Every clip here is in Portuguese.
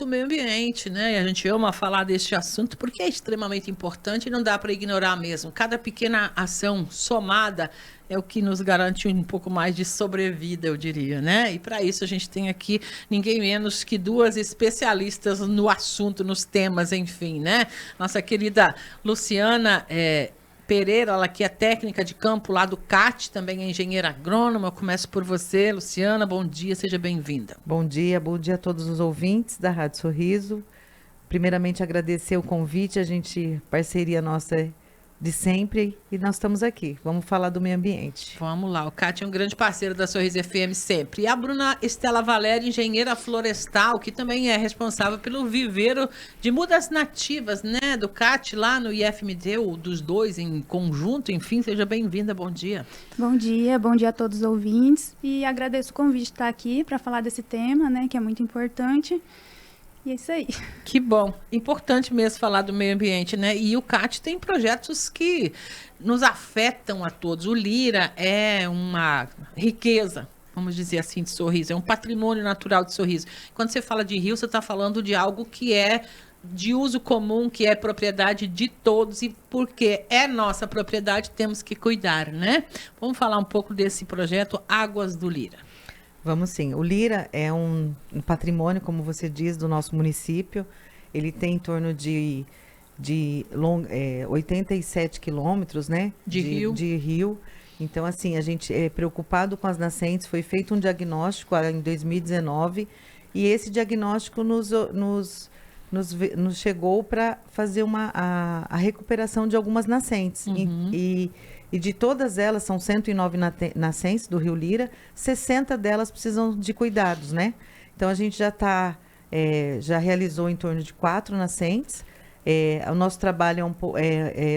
o meio ambiente, né? E a gente ama falar deste assunto porque é extremamente importante e não dá para ignorar mesmo. Cada pequena ação somada é o que nos garante um pouco mais de sobrevida, eu diria, né? E para isso a gente tem aqui ninguém menos que duas especialistas no assunto, nos temas, enfim, né? Nossa querida Luciana Pereira, ela que é técnica de campo lá do CAT, também é engenheira agrônoma. Eu começo por você, Luciana. Bom dia, seja bem-vinda. Bom dia a todos os ouvintes da Rádio Sorriso. Primeiramente, agradecer o convite, a gente, parceria nossa de sempre, e nós estamos aqui. Vamos falar do meio ambiente. Vamos lá, o CAT é um grande parceiro da Sorriso FM sempre. E a Bruna Estela Valéria, engenheira florestal, que também é responsável pelo viveiro de mudas nativas, né, do CAT lá no IFMT, ou dos dois em conjunto, enfim, seja bem-vinda, bom dia. Bom dia a todos os ouvintes e agradeço o convite de estar aqui para falar desse tema, né, que é muito importante. E é isso aí. Que bom. Importante mesmo falar do meio ambiente, né? E o CAT tem projetos que nos afetam a todos. O Lira é uma riqueza, vamos dizer assim, de Sorriso. É um patrimônio natural de Sorriso. Quando você fala de rio, você está falando de algo que é de uso comum, que é propriedade de todos, e porque é nossa propriedade, temos que cuidar, né? Vamos falar um pouco desse projeto Águas do Lira. Vamos sim. O Lira é um patrimônio, como você diz, do nosso município. Ele tem em torno de 87 quilômetros, né? De rio. Então, assim, a gente é preocupado com as nascentes. Foi feito um diagnóstico em 2019 e esse diagnóstico nos chegou para fazer a recuperação de algumas nascentes. Uhum. E de todas elas, são 109 nascentes do Rio Lira, 60 delas precisam de cuidados, né? Então, a gente já realizou em torno de 4 nascentes. O nosso trabalho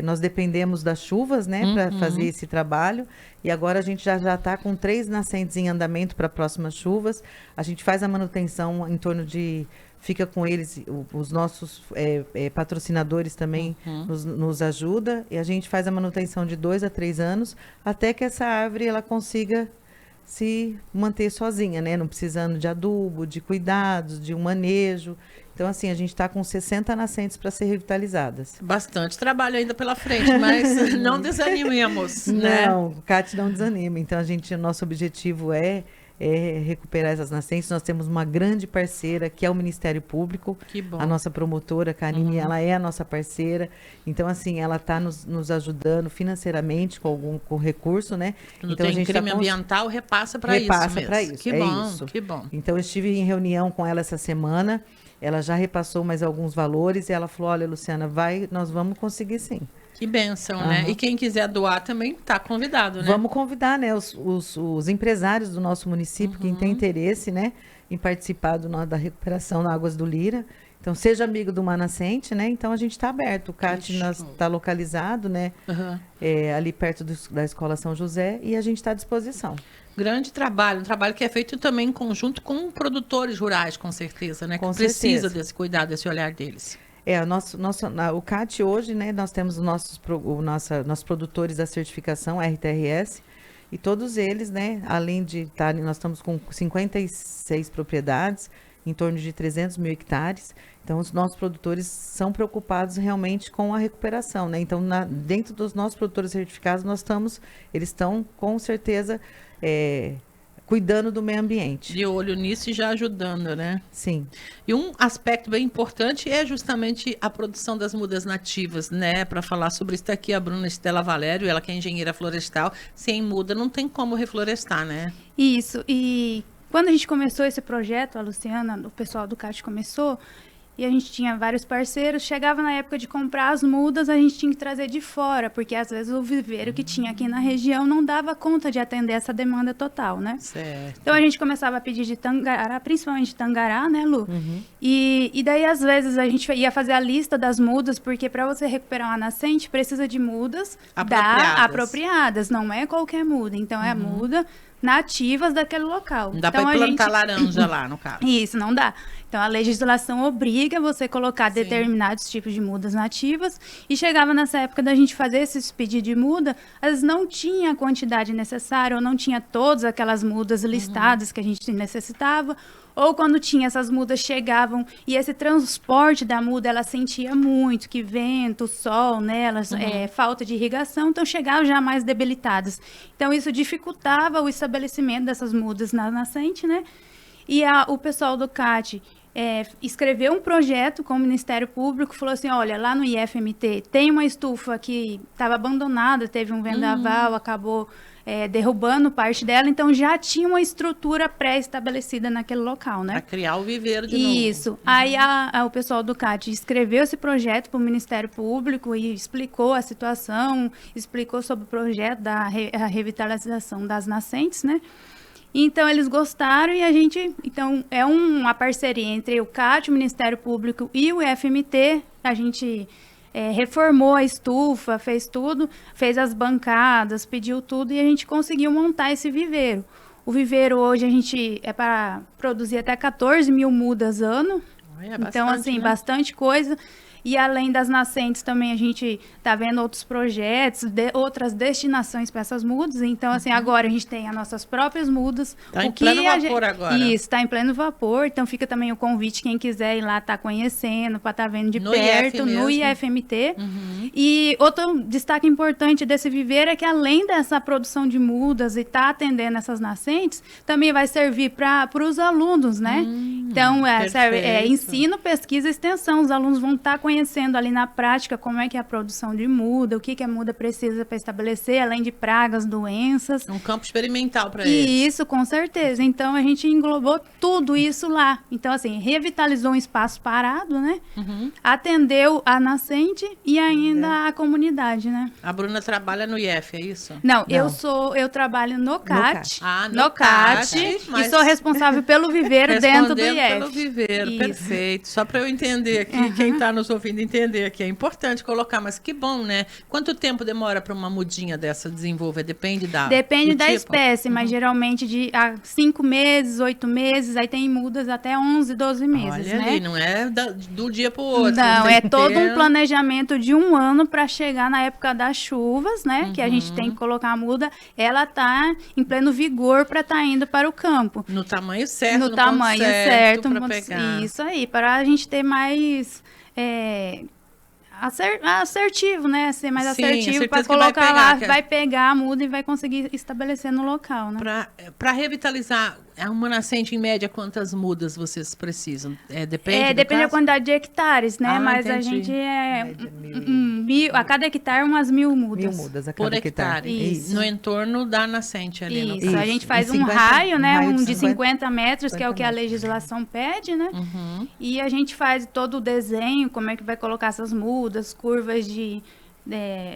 nós dependemos das chuvas, né, para fazer esse trabalho. E agora a gente já está com 3 nascentes em andamento para próximas chuvas. A gente faz a manutenção em torno de... Fica com eles, os nossos patrocinadores também nos ajuda, e a gente faz a manutenção de 2 a 3 anos, até que essa árvore ela consiga se manter sozinha, né? Não precisando de adubo, de cuidados, de um manejo. Então, assim, a gente está com 60 nascentes para ser revitalizadas. Bastante trabalho ainda pela frente, mas não desanimemos, né? Não, o CAT não desanima. Então, nosso objetivo é recuperar essas nascentes. Nós temos uma grande parceira, que é o Ministério Público. Que bom. A nossa promotora, Karine, ela é a nossa parceira. Então, assim, ela está nos ajudando financeiramente com recurso, né? Quando então, tem a gente crime ambiental, repassa para isso mesmo. Repassa para isso, Que bom, que bom. Então, eu estive em reunião com ela essa semana. Ela já repassou mais alguns valores e ela falou, olha, Luciana, nós vamos conseguir sim. Que bênção, né? E quem quiser doar também está convidado, né? Vamos convidar, né, os empresários do nosso município, quem tem interesse, né, em participar da recuperação da Águas do Lira. Então, seja amigo do Mar Nascente, né? Então, a gente está aberto. O CAT está localizado, né? Ali perto da Escola São José, e a gente está à disposição. Grande trabalho, um trabalho que é feito também em conjunto com produtores rurais, com certeza, né? Com que precisa certeza. desse cuidado, desse olhar deles. O CAT hoje, né, nós temos nossos produtores da certificação RTRS, e todos eles, né, além de estarem, nós estamos com 56 propriedades, em torno de 300 mil hectares. Então, os nossos produtores são preocupados realmente com a recuperação, né? Então, dentro dos nossos produtores certificados, eles estão, com certeza, cuidando do meio ambiente. De olho nisso e já ajudando, né? Sim. E um aspecto bem importante é justamente a produção das mudas nativas, né? Para falar sobre isso, está aqui a Bruna Estela Valério, ela que é engenheira florestal. Sem muda não tem como reflorestar, né? Isso. E quando a gente começou esse projeto, a Luciana, o pessoal do CAT começou, e a gente tinha vários parceiros, chegava na época de comprar as mudas, a gente tinha que trazer de fora, porque às vezes o viveiro que tinha aqui na região não dava conta de atender essa demanda total, né? Certo. Então a gente começava a pedir de Tangará, principalmente de Tangará, né, Lu? E daí às vezes a gente ia fazer a lista das mudas, porque para você recuperar uma nascente precisa de mudas apropriadas, não é qualquer muda. Então é a muda nativas daquele local. Não dá então, para plantar laranja lá, no caso. Isso, não dá. Então, a legislação obriga você colocar determinados tipos de mudas nativas, e chegava nessa época da gente fazer esses pedidos de muda, às vezes não tinha a quantidade necessária, ou não tinha todas aquelas mudas listadas que a gente necessitava, ou quando tinha essas mudas chegavam e esse transporte da muda ela sentia muito que vento, sol, né, elas, falta de irrigação, então chegavam já mais debilitadas. Então isso dificultava o estabelecimento dessas mudas na nascente, né? E o pessoal do CAT escreveu um projeto com o Ministério Público, falou assim, olha, lá no IFMT tem uma estufa que estava abandonada, teve um vendaval, acabou derrubando parte dela, então já tinha uma estrutura pré-estabelecida naquele local, né? Para criar o viveiro de novo. Isso. Aí o pessoal do CAT escreveu esse projeto para o Ministério Público e explicou a situação, explicou sobre o projeto da revitalização das nascentes, né? Então, eles gostaram e a gente... Então, é uma parceria entre o CAT, o Ministério Público e o IFMT. A gente reformou a estufa, fez tudo, fez as bancadas, pediu tudo e a gente conseguiu montar esse viveiro. O viveiro hoje a gente é para produzir até 14 mil mudas ano. Então, assim, né? Bastante coisa. E além das nascentes também a gente está vendo outros projetos, outras destinações para essas mudas. Então, assim, agora a gente tem as nossas próprias mudas. Está em pleno vapor agora. Isso, está em pleno vapor. Então, fica também o convite, quem quiser ir lá estar conhecendo, para estar vendo de perto, no IFMT. E outro destaque importante desse viveiro é que além dessa produção de mudas e estar atendendo essas nascentes, também vai servir para os alunos, né? Então, ensino, pesquisa e extensão. Os alunos vão estar conhecendo ali na prática como é que é a produção de muda, o que a muda precisa para estabelecer, além de pragas, doenças. Um campo experimental para eles. Isso, com certeza. Então, a gente englobou tudo isso lá. Então, assim, revitalizou um espaço parado, né? Atendeu a nascente e ainda a comunidade, né? A Bruna trabalha no IF, é isso? Não. Eu trabalho no CAT. No CAT. E sou responsável pelo viveiro dentro do IF. Pelo viveiro, isso. Perfeito. Só para eu entender aqui, quem está nos ouvindo entender aqui, é importante colocar, mas que bom, né? Quanto tempo demora para uma mudinha dessa desenvolver? Depende da espécie, mas geralmente de 5 meses, 8 meses, aí tem mudas até 11, 12 meses, Olha né? ali, não é do dia para o outro. Não, é todo um planejamento de um ano para chegar na época das chuvas, né? Que a gente tem que colocar a muda, ela tá em pleno vigor para estar indo para o campo. No tamanho certo, no tamanho certo para pegar. Isso aí, para a gente ter mais assertivo, né? Ser mais assertivo para colocar lá, vai pegar a muda e vai conseguir estabelecer no local, né? Para revitalizar uma nascente, em média, quantas mudas vocês precisam? Depende da quantidade de hectares, né? Mas entendi. A gente a cada hectare umas 1.000 mudas. 1.000 mudas a por cada hectare. Isso. No entorno da nascente ali. Isso. A gente faz um raio, né? De 50 metros, que é o que a legislação pede, né? E a gente faz todo o desenho, como é que vai colocar essas mudas, curvas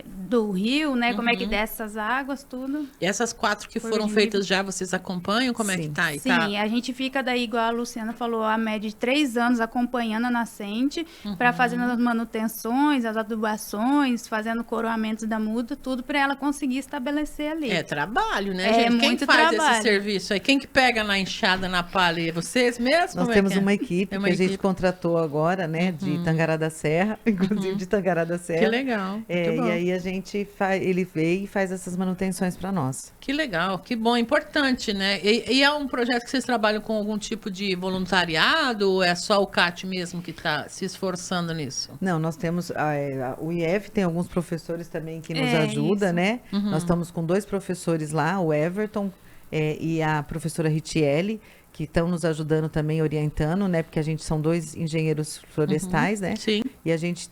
do rio, né? Como é que desce essas águas, tudo. E essas 4 que foram feitas já, vocês acompanham? Como é que tá aí? Sim, a gente fica daí, igual a Luciana falou, a média de 3 anos acompanhando a nascente, para fazendo as manutenções, as adubações, fazendo coroamentos da muda, tudo para ela conseguir estabelecer ali. É trabalho, né, gente? Quem faz esse serviço aí? Quem que pega na enxada, na palha? Vocês mesmos? Nós temos uma equipe que a gente contratou agora, né? De Tangará da Serra, inclusive de Tangará da Serra. Que legal. E aí a gente ele veio e faz essas manutenções para nós. Que legal, que bom, importante, né? E é um projeto que vocês trabalham com algum tipo de voluntariado ou é só o CAT mesmo que está se esforçando nisso? Não, nós temos o IF tem alguns professores também que nos ajudam, né? Nós estamos com 2 professores lá, o Everton e a professora Ritiele, que estão nos ajudando também, orientando, né? Porque a gente são 2 engenheiros florestais, né? Sim. E a gente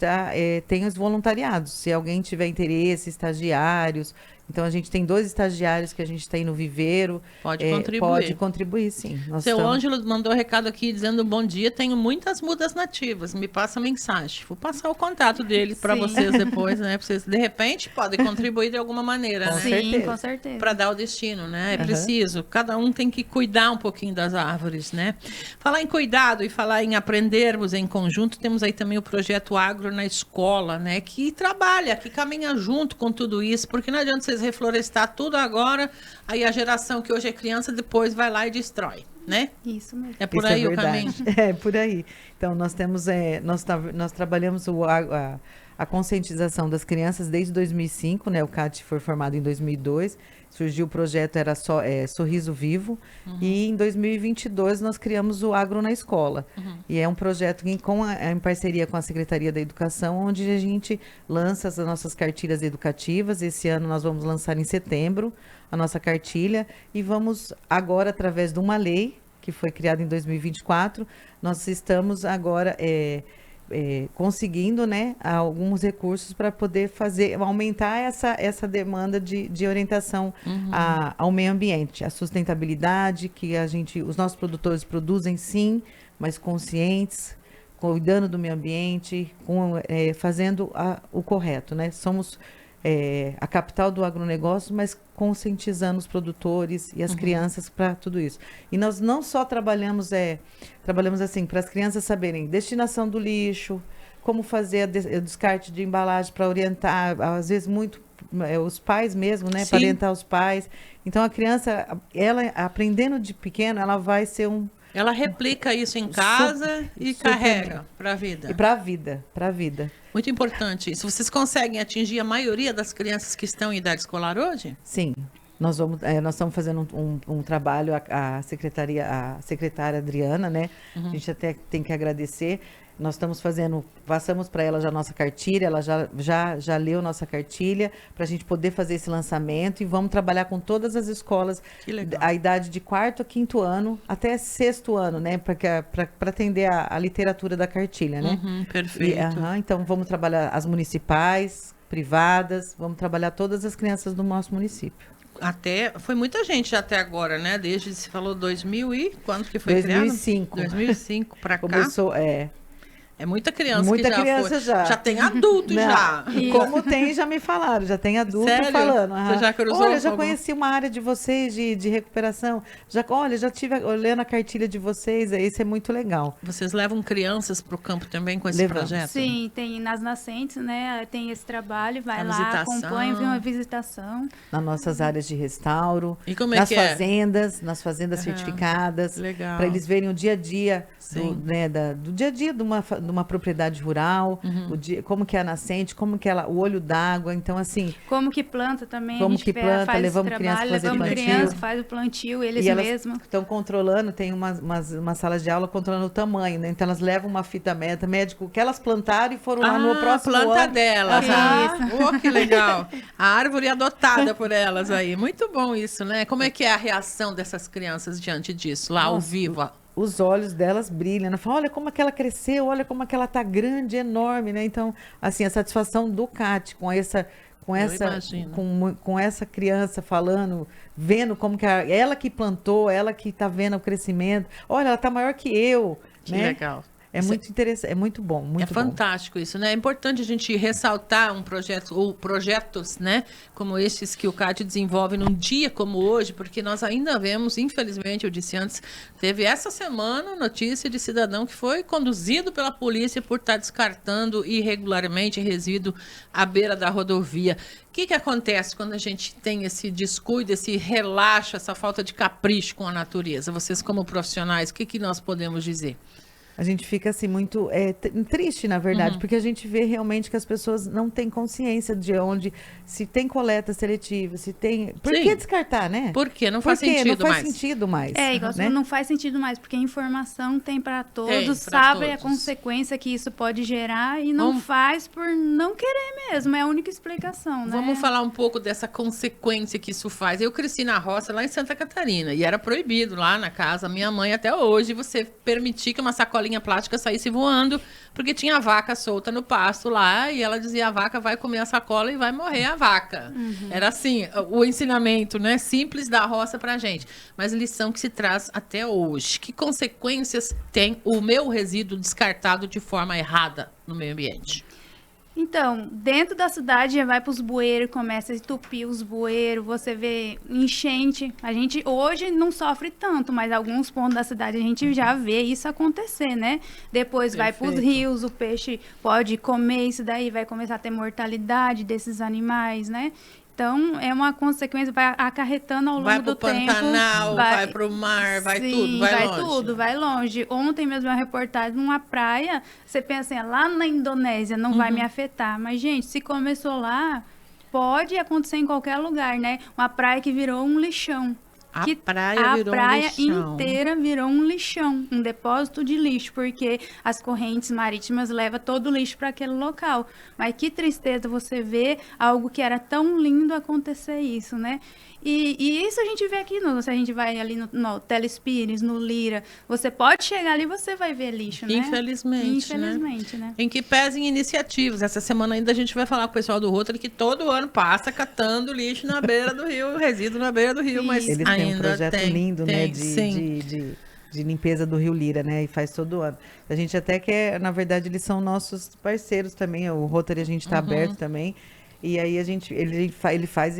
tem os voluntariados. Se alguém tiver interesse, estagiários. Então, a gente tem 2 estagiários que a gente tem no viveiro. Pode contribuir. Pode contribuir, sim. Seu Ângelo mandou recado aqui dizendo bom dia, tenho muitas mudas nativas, me passa mensagem. Vou passar o contato dele para vocês depois, né? Vocês, de repente, podem contribuir de alguma maneira, né? Sim, com certeza. Para dar o destino, né? É preciso. Cada um tem que cuidar um pouquinho das árvores, né? Falar em cuidado e falar em aprendermos em conjunto, temos aí também o projeto Agro na Escola, né? Que trabalha, que caminha junto com tudo isso, porque não adianta vocês reflorestar tudo agora, aí a geração que hoje é criança depois vai lá e destrói. né? Isso mesmo. É por aí o caminho. É por aí. Então, nós temos, nós trabalhamos a conscientização das crianças desde 2005, né? O CAT foi formado em 2002. Surgiu o projeto, era só Sorriso Vivo. E em 2022 nós criamos o Agro na Escola. E é um projeto em parceria com a Secretaria da Educação, onde a gente lança as nossas cartilhas educativas. Esse ano nós vamos lançar em setembro a nossa cartilha. E vamos agora, através de uma lei que foi criada em 2024, nós estamos agora conseguindo, né, alguns recursos para poder aumentar essa demanda de orientação ao meio ambiente, a sustentabilidade, que os nossos produtores produzem sim, mas conscientes, cuidando do meio ambiente, fazendo o correto, né? Somos a capital do agronegócio, mas conscientizando os produtores e as crianças para tudo isso. E nós não só trabalhamos assim, para as crianças saberem destinação do lixo, como fazer o descarte de embalagem para orientar, às vezes os pais mesmo, né, para orientar os pais. Então a criança, ela aprendendo de pequeno, ela vai ser Ela replica isso em casa e carrega para a vida. E para a vida. Muito importante isso. Vocês conseguem atingir a maioria das crianças que estão em idade escolar hoje? Sim. Nós estamos fazendo um trabalho, a secretária Adriana, né? A gente até tem que agradecer. Nós passamos para ela já a nossa cartilha, ela já leu nossa cartilha, para a gente poder fazer esse lançamento, e vamos trabalhar com todas as escolas, a idade de 4º a 5º ano, até 6º ano, né? Para atender a literatura da cartilha, né? Perfeito. Então, vamos trabalhar as municipais, privadas, vamos trabalhar todas as crianças do nosso município. Foi muita gente já até agora, né? Desde, se falou 2000 e quando que foi 2005. criado? 2005 para cá. Começou, É muita criança muita que já criança foi. já. Já tem adulto já. Como tem, já me falaram. Já tem adulto Sério? falando. Você já cruzou? Olha, já conheci uma área de vocês de recuperação. Já tive olhando a cartilha de vocês. Isso é muito legal. Vocês levam crianças para o campo também com esse projeto? Sim, tem nas nascentes, né? Tem esse trabalho, vai lá, visitação. acompanha, vem uma visitação. Nas nossas áreas de restauro. E como nas fazendas, nas fazendas certificadas. Legal. Para eles verem o dia a dia do dia a dia de uma propriedade rural, como que é a nascente, como que o olho d'água, então assim... Como que planta também, como que planta, faz levamos criança para fazer plantio. Criança, faz o plantio, eles mesmos. Estão controlando, tem umas salas de aula controlando o tamanho, né? Então elas levam uma fita médico que elas plantaram e foram lá no próximo planta ano. delas. Que legal. A árvore adotada por elas aí. Muito bom isso, né? Como é que é a reação dessas crianças diante disso, lá ao vivo? Os olhos delas brilham. Ela fala, olha como é que ela cresceu, olha como é que ela está grande, enorme, né? Então, assim, a satisfação do CAT com essa criança falando, vendo como que ela que plantou, ela que está vendo o crescimento. Olha, ela está maior que eu. Que né? legal. É muito interessante, é muito bom, muito bom. Fantástico isso, né? É importante a gente ressaltar um projeto ou projetos, né, como estes que o CAT desenvolve num dia como hoje, porque nós ainda vemos, infelizmente, eu disse antes, teve essa semana notícia de cidadão que foi conduzido pela polícia por estar descartando irregularmente resíduo à beira da rodovia. O que acontece quando a gente tem esse descuido, esse relaxo, essa falta de capricho com a natureza? Vocês como profissionais, o que nós podemos dizer? A gente fica assim muito triste, na verdade, porque a gente vê realmente que as pessoas não têm consciência de onde, se tem coleta seletiva, se tem... Por que descartar, né? Por que? Não faz sentido mais. Não faz sentido mais. Igual né? Não faz sentido mais, porque a informação tem para todos, sabe a consequência que isso pode gerar e não faz por não querer mesmo, é a única explicação, né? Vamos falar um pouco dessa consequência que isso faz. Eu cresci na roça lá em Santa Catarina e era proibido lá na casa, minha mãe até hoje, você permitir que uma sacolinha plástica saísse voando, porque tinha vaca solta no pasto lá, e ela dizia, a vaca vai comer a sacola e vai morrer a vaca. Era assim, o ensinamento, né, simples da roça pra gente, mas lição que se traz até hoje. Que consequências tem o meu resíduo descartado de forma errada no meio ambiente? Então, dentro da cidade já vai para os bueiros, começa a entupir os bueiros, você vê enchente. A gente hoje não sofre tanto, mas alguns pontos da cidade a gente já vê isso acontecer, né? Depois vai para os rios, o peixe pode comer isso daí, vai começar a ter mortalidade desses animais, né? Então, é uma consequência, vai acarretando ao longo do tempo. Vai pro Pantanal, vai pro mar, vai tudo, vai longe. Vai tudo, vai longe. Ontem mesmo uma reportagem numa praia, você pensa assim, lá na Indonésia não vai me afetar. Mas, gente, se começou lá, pode acontecer em qualquer lugar, né? Uma praia que virou um lixão. A praia inteira virou um lixão, um depósito de lixo, porque as correntes marítimas levam todo o lixo para aquele local. Mas que tristeza você ver algo que era tão lindo acontecer isso, né? E isso a gente vê aqui, se a gente vai ali no Telespires, no Lira, você pode chegar ali e você vai ver lixo, né? Infelizmente, né? Em que pesem iniciativas. Essa semana ainda a gente vai falar com o pessoal do Rotary que todo ano passa catando lixo na beira do rio, resíduo na beira do rio, mas eles têm um projeto lindo, né, de limpeza do Rio Lira, né, e faz todo ano. A gente até quer, na verdade, eles são nossos parceiros também, o Rotary a gente está aberto também. E aí ele faz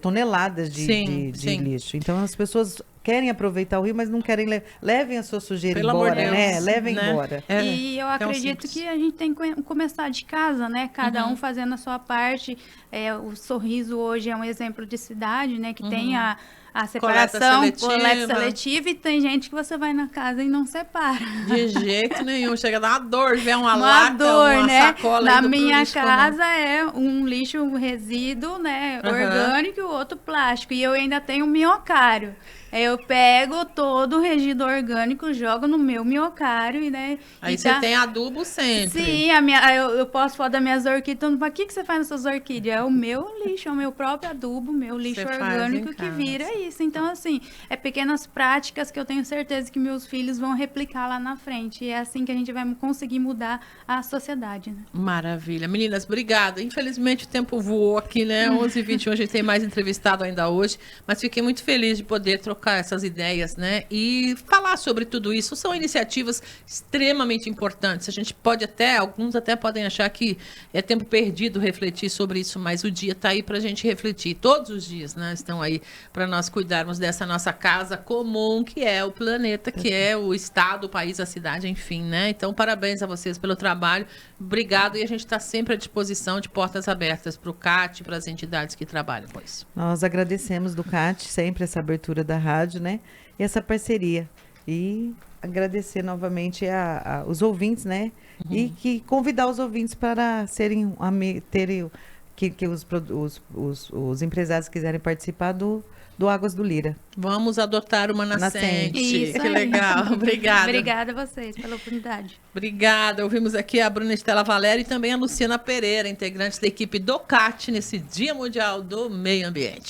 toneladas de lixo. Então as pessoas querem aproveitar o rio, mas não querem levem a sua sujeira embora, né? Levem embora. E eu acredito que a gente tem que começar de casa, né? Cada um fazendo a sua parte. O Sorriso hoje é um exemplo de cidade, né? Que tem a separação, coleta seletiva, e tem gente que você vai na casa e não separa. De jeito nenhum. Chega a dar uma dor, ver uma lata, uma sacola. Na minha casa é um lixo, um resíduo, né, orgânico e o outro plástico. E eu ainda tenho um minhocário. Eu pego todo o resíduo orgânico, jogo no meu minhocário, né? Aí você tem adubo sempre. Sim, eu posto foto das minhas orquídeas. Então, o que você faz nessas orquídeas? É o meu lixo, é o meu próprio adubo, meu lixo orgânico que vira isso. Então, assim, é pequenas práticas que eu tenho certeza que meus filhos vão replicar lá na frente. E é assim que a gente vai conseguir mudar a sociedade, né? Maravilha. Meninas, obrigada. Infelizmente, o tempo voou aqui, né? 11h21, a gente tem mais entrevistado ainda hoje. Mas fiquei muito feliz de poder trocar essas ideias, né? E falar sobre tudo isso. São iniciativas extremamente importantes. A gente pode alguns até podem achar que é tempo perdido refletir sobre isso, mas o dia está aí para a gente refletir. Todos os dias, né? Estão aí para nós cuidarmos dessa nossa casa comum, que é o planeta, que é o estado, o país, a cidade, enfim, né? Então, parabéns a vocês pelo trabalho. Obrigado, e a gente está sempre à disposição, de portas abertas para o CAT, para as entidades que trabalham com isso. Nós agradecemos do CAT sempre essa abertura da rádio, né? E essa parceria. E agradecer novamente os ouvintes, né? E convidar os ouvintes para terem os empresários quiserem participar do Águas do Lira. Vamos adotar uma nascente. Isso que aí. Legal. Obrigada. Obrigada a vocês pela oportunidade. Obrigada. Ouvimos aqui a Bruna Estela Valério e também a Luciana Pereira, integrantes da equipe do CAT nesse Dia Mundial do Meio Ambiente.